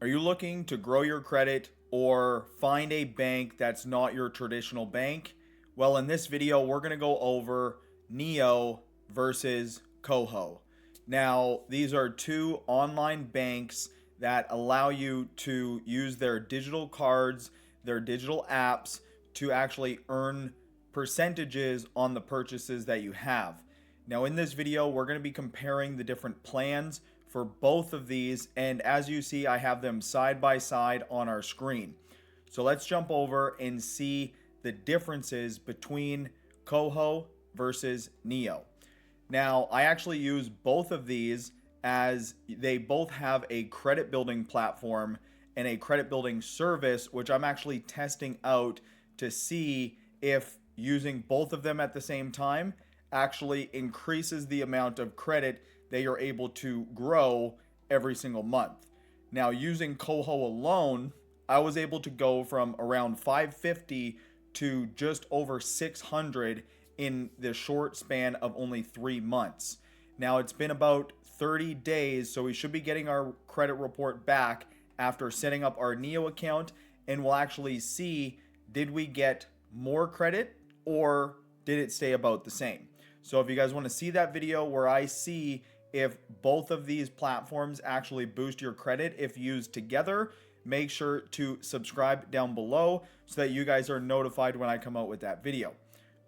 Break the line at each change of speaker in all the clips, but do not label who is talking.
Are you looking to grow your credit or find a bank that's not your traditional bank? Well, in this video, we're going to go over NEO versus KOHO. Now, these are two online banks that allow you to use their digital cards, their digital apps to actually earn percentages on the purchases that you have. Now, in this video, we're going to be comparing the different plans for both of these, and as you see, I have them side by side on our screen. So let's jump over and see the differences between KOHO versus NEO. Now, I actually use both of these as they both have a credit building platform and a credit building service, which I'm actually testing out to see if using both of them at the same time actually increases the amount of credit that you're able to grow every single month. Now, using KOHO alone, I was able to go from around 550 to just over 600 in the short span of only 3 months. Now, it's been about 30 days, so we should be getting our credit report back after setting up our NEO account, and we'll actually see, did we get more credit or did it stay about the same? So if you guys want to see that video where I see if both of these platforms actually boost your credit if used together, make sure to subscribe down below so that you guys are notified when I come out with that video.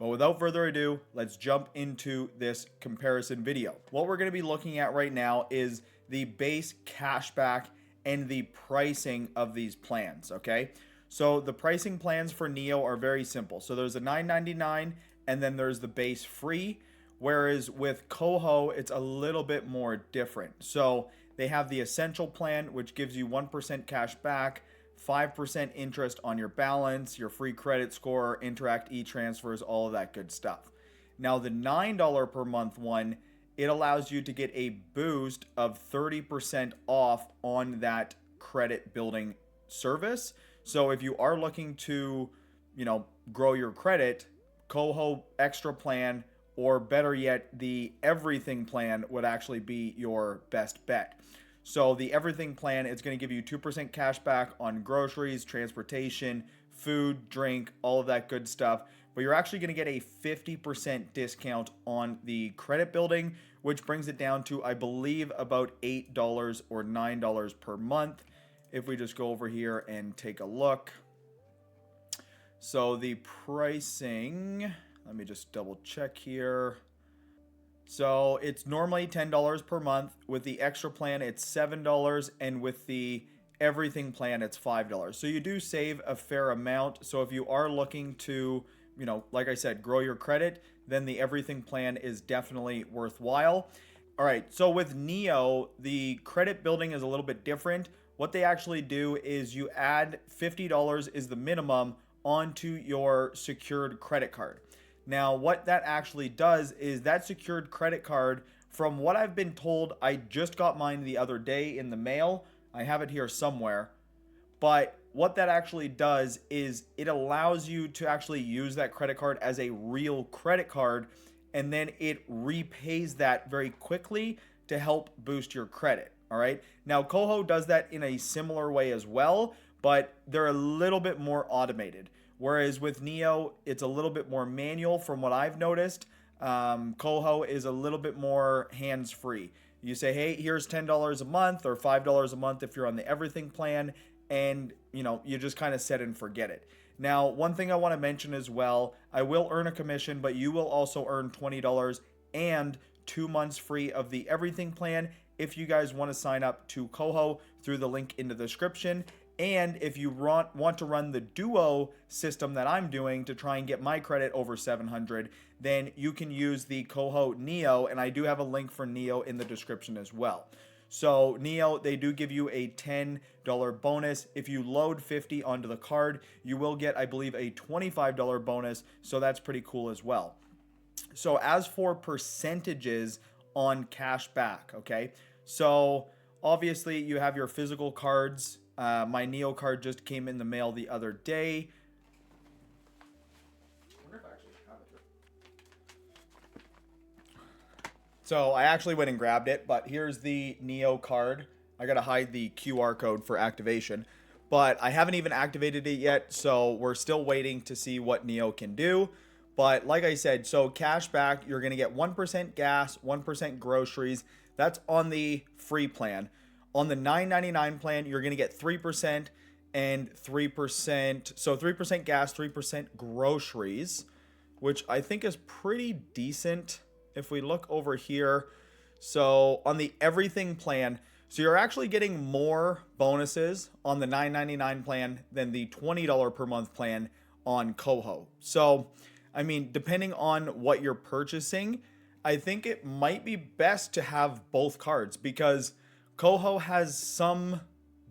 But without further ado, let's jump into this comparison video. What we're going to be looking at right now is the base cashback and the pricing of these plans, okay? So the pricing plans for NEO are very simple. So there's a $9.99 and then there's the base free. Whereas with KOHO, it's a little bit more different. So they have the essential plan, which gives you 1% cash back, 5% interest on your balance, your free credit score, Interact e-transfers, all of that good stuff. Now the $9 per month one, it allows you to get a boost of 30% off on that credit building service. So if you are looking to, grow your credit, KOHO extra plan, or better yet, the everything plan would actually be your best bet. So the everything plan is going to give you 2% cash back on groceries, transportation, food, drink, all of that good stuff. But you're actually going to get a 50% discount on the credit building, which brings it down to, I believe, about $8 or $9 per month. If we just go over here and take a look. So the pricing, let me just double check here. So it's normally $10 per month. With the extra plan, it's $7. And with the everything plan, it's $5. So you do save a fair amount. So if you are looking to, like I said, grow your credit, then the everything plan is definitely worthwhile. All right, so with NEO, the credit building is a little bit different. What they actually do is you add $50 is the minimum onto your secured credit card. Now, what that actually does is that secured credit card, from what I've been told, I just got mine the other day in the mail. I have it here somewhere. But what that actually does is it allows you to actually use that credit card as a real credit card, and then it repays that very quickly to help boost your credit. All right. Now, KOHO does that in a similar way as well, but they're a little bit more automated. Whereas with NEO, it's a little bit more manual from what I've noticed. KOHO is a little bit more hands-free. You say, hey, here's $10 a month or $5 a month if you're on the everything plan, and you just kind of set and forget it. Now, one thing I want to mention as well, I will earn a commission, but you will also earn $20 and 2 months free of the everything plan if you guys want to sign up to KOHO through the link in the description. And if you want to run the duo system that I'm doing to try and get my credit over 700, then you can use the KOHO NEO, and I do have a link for NEO in the description as well. So NEO, they do give you a $10 bonus. If you load 50 onto the card, you will get, I believe, a $25 bonus. So that's pretty cool as well. So as for percentages on cash back, okay? So obviously you have your physical cards. My NEO card just came in the mail the other day. I wonder if I actually have it here. So I actually went and grabbed it, but here's the NEO card. I got to hide the QR code for activation, but I haven't even activated it yet. So we're still waiting to see what NEO can do. But like I said, so cashback, you're going to get 1% gas, 1% groceries. That's on the free plan. On the $9.99 plan, you're going to get 3% and 3%. So 3% gas, 3% groceries, which I think is pretty decent. If we look over here, so on the everything plan, so you're actually getting more bonuses on the $9.99 plan than the $20 per month plan on KOHO. So, I mean, depending on what you're purchasing, I think it might be best to have both cards because KOHO has some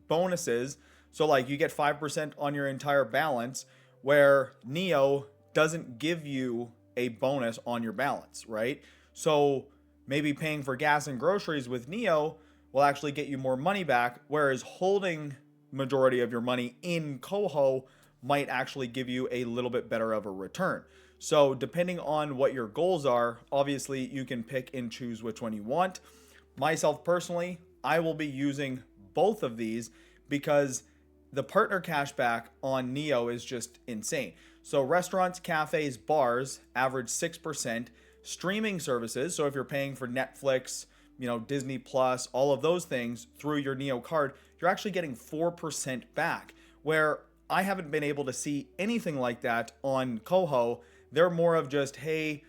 bonuses. So like you get 5% on your entire balance, where NEO doesn't give you a bonus on your balance, right? So maybe paying for gas and groceries with NEO will actually get you more money back, whereas holding majority of your money in KOHO might actually give you a little bit better of a return. So depending on what your goals are, obviously you can pick and choose which one you want. Myself personally, I will be using both of these because the partner cashback on NEO is just insane. So restaurants, cafes, bars average 6%. Streaming services, so if you're paying for Netflix, Disney Plus, all of those things through your NEO card, you're actually getting 4% back, where I haven't been able to see anything like that on KOHO. They're more of just, hey,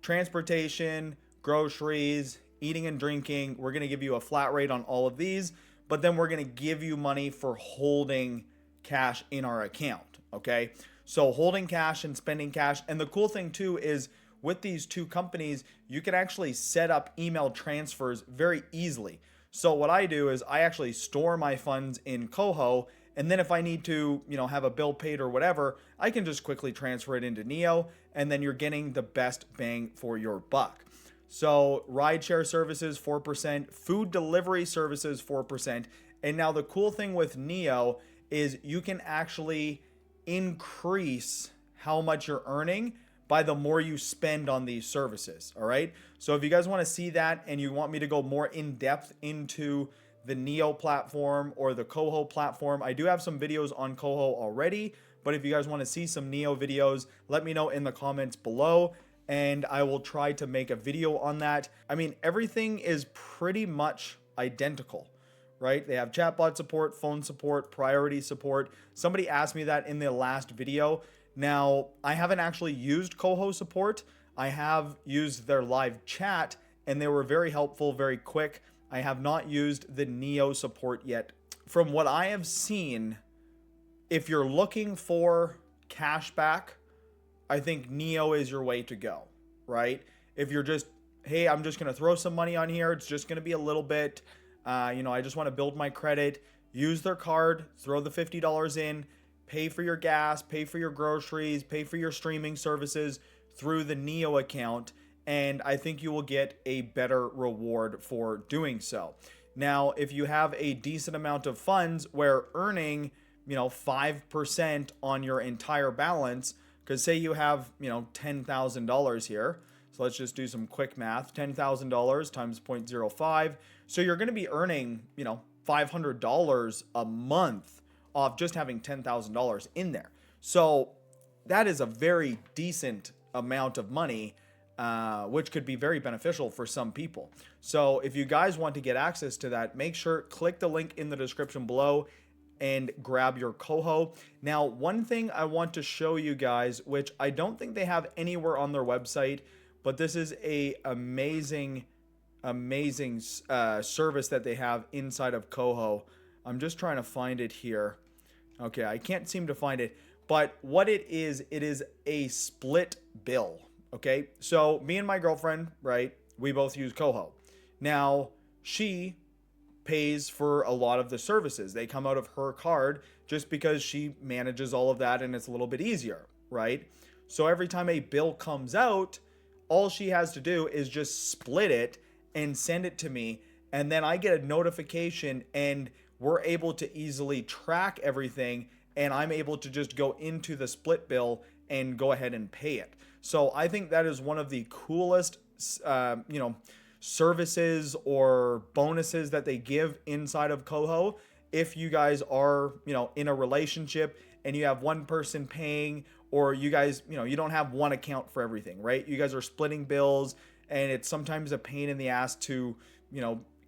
transportation, groceries, eating and drinking. We're going to give you a flat rate on all of these, but then we're going to give you money for holding cash in our account. Okay. So holding cash and spending cash. And the cool thing too is with these two companies, you can actually set up email transfers very easily. So what I do is I actually store my funds in KOHO, and then if I need to, have a bill paid or whatever, I can just quickly transfer it into NEO, and then you're getting the best bang for your buck. So rideshare services, 4%, food delivery services, 4%. And now the cool thing with NEO is you can actually increase how much you're earning by the more you spend on these services. All right. So if you guys want to see that and you want me to go more in depth into the NEO platform or the KOHO platform, I do have some videos on KOHO already. But if you guys want to see some NEO videos, let me know in the comments below and I will try to make a video on that. I mean, everything is pretty much identical, right? They have chatbot support, phone support, priority support. Somebody asked me that in the last video. Now, I haven't actually used KOHO support. I have used their live chat and they were very helpful, very quick. I have not used the NEO support yet. From what I have seen, if you're looking for cashback, I think NEO is your way to go, right? If you're just, hey, I'm just going to throw some money on here. It's just going to be a little bit, I just want to build my credit. Use their card, throw the $50 in, pay for your gas, pay for your groceries, pay for your streaming services through the NEO account. And I think you will get a better reward for doing so. Now, if you have a decent amount of funds where earning, 5% on your entire balance, because say you have, $10,000 here. So let's just do some quick math. $10,000 times 0.05. So you're going to be earning, $500 a month off just having $10,000 in there. So that is a very decent amount of money, which could be very beneficial for some people. So if you guys want to get access to that, make sure click the link in the description below and grab your KOHO. Now, one thing I want to show you guys, which I don't think they have anywhere on their website, but this is a amazing service that they have inside of KOHO. I'm just trying to find it here. Okay, I can't seem to find it, but what it is a split bill. Okay, so me and my girlfriend, right, we both use KOHO. Now, she pays for a lot of the services. They come out of her card just because she manages all of that and it's a little bit easier, right? So every time a bill comes out, all she has to do is just split it and send it to me, and then I get a notification and we're able to easily track everything, and I'm able to just go into the split bill and go ahead and pay it. So I think that is one of the coolest services or bonuses that they give inside of KOHO. If you guys are, in a relationship and you have one person paying, or you guys, you don't have one account for everything, right? You guys are splitting bills, and it's sometimes a pain in the ass to,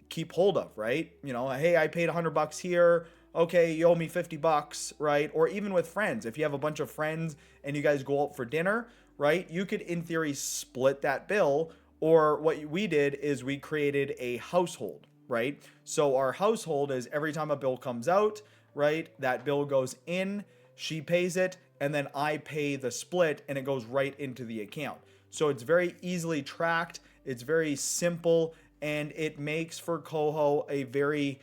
keep hold of, right? Hey, I paid $100 here. Okay, you owe me $50, right? Or even with friends, if you have a bunch of friends and you guys go out for dinner, right? You could, in theory, split that bill. Or what we did is we created a household, right? So our household is every time a bill comes out, right? That bill goes in, she pays it, and then I pay the split, and it goes right into the account. So it's very easily tracked. It's very simple, and it makes for KOHO a very,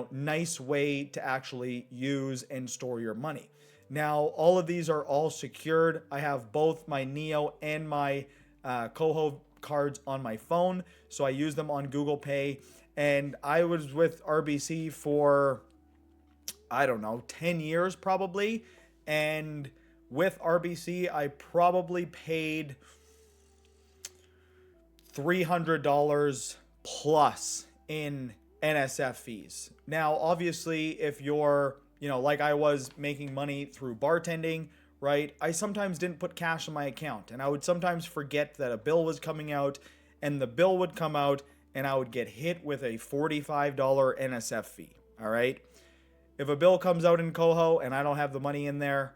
nice way to actually use and store your money. Now, all of these are all secured. I have both my NEO and my KOHO cards on my phone, so I use them on Google Pay. And I was with RBC for, I don't know, 10 years probably. And with RBC, I probably paid $300 plus in NSF fees. Now, obviously, if you're, like I was making money through bartending, right? I sometimes didn't put cash in my account, and I would sometimes forget that a bill was coming out, and the bill would come out, and I would get hit with a $45 NSF fee. All right. If a bill comes out in KOHO and I don't have the money in there,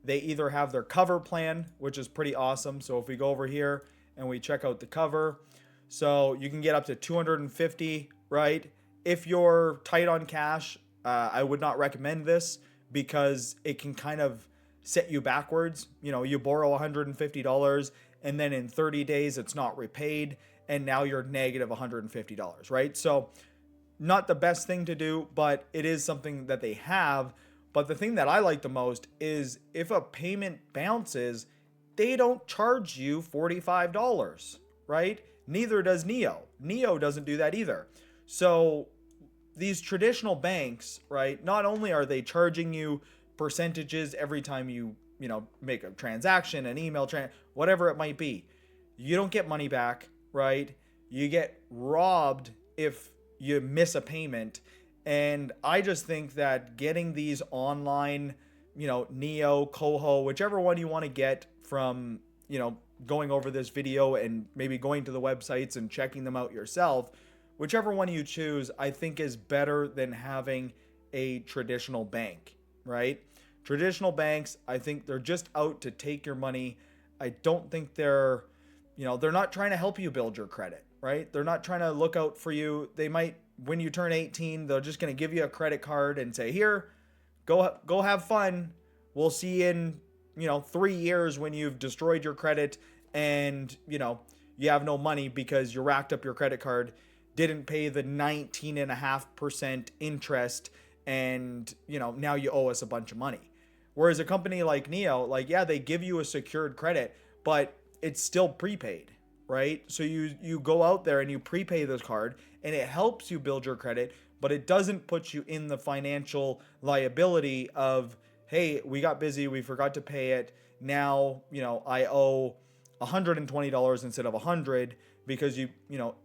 they either have their cover plan, which is pretty awesome. So if we go over here and we check out the cover, so you can get up to 250, right? If you're tight on cash, I would not recommend this because it can kind of set you backwards. You borrow $150 and then in 30 days it's not repaid, and now you're negative $150, right? So not the best thing to do, but it is something that they have. But the thing that I like the most is if a payment bounces, they don't charge you $45, right? Neither does NEO. NEO doesn't do that either. So these traditional banks, right, not only are they charging you percentages every time you, make a transaction, an email, whatever it might be, you don't get money back, right? You get robbed if you miss a payment. And I just think that getting these online, NEO, KOHO, whichever one you want to get from, going over this video and maybe going to the websites and checking them out yourself, whichever one you choose, I think is better than having a traditional bank, right? Traditional banks, I think they're just out to take your money. I don't think they're not trying to help you build your credit, right? They're not trying to look out for you. They might, when you turn 18, they're just going to give you a credit card and say, here, go have fun. We'll see you in, 3 years when you've destroyed your credit and, you have no money because you racked up your credit card, didn't pay the 19.5% interest, and, now you owe us a bunch of money. Whereas a company like NEO, they give you a secured credit, but it's still prepaid, right? So you go out there and you prepay this card, and it helps you build your credit, but it doesn't put you in the financial liability of, hey, we got busy, we forgot to pay it. Now, I owe $120 instead of $100 because you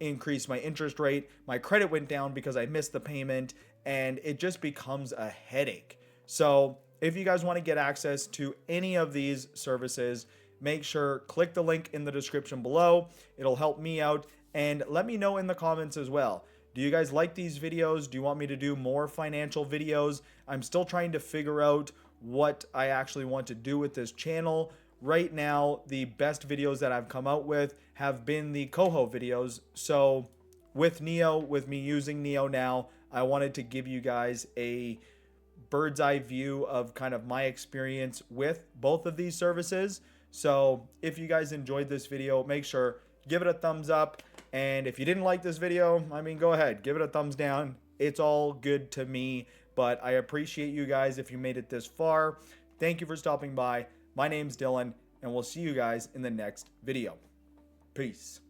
increased my interest rate. My credit went down because I missed the payment, and it just becomes a headache. So if you guys want to get access to any of these services, make sure click the link in the description below. It'll help me out, and let me know in the comments as well. Do you guys like these videos? Do you want me to do more financial videos? I'm still trying to figure out what I actually want to do with this channel. Right now, the best videos that I've come out with have been the KOHO videos. So with NEO, with me using NEO now, I wanted to give you guys a bird's eye view of kind of my experience with both of these services. So if you guys enjoyed this video, make sure give it a thumbs up. And if you didn't like this video, go ahead, give it a thumbs down. It's all good to me, but I appreciate you guys if you made it this far. Thank you for stopping by. My name's Dylan, and we'll see you guys in the next video. Peace.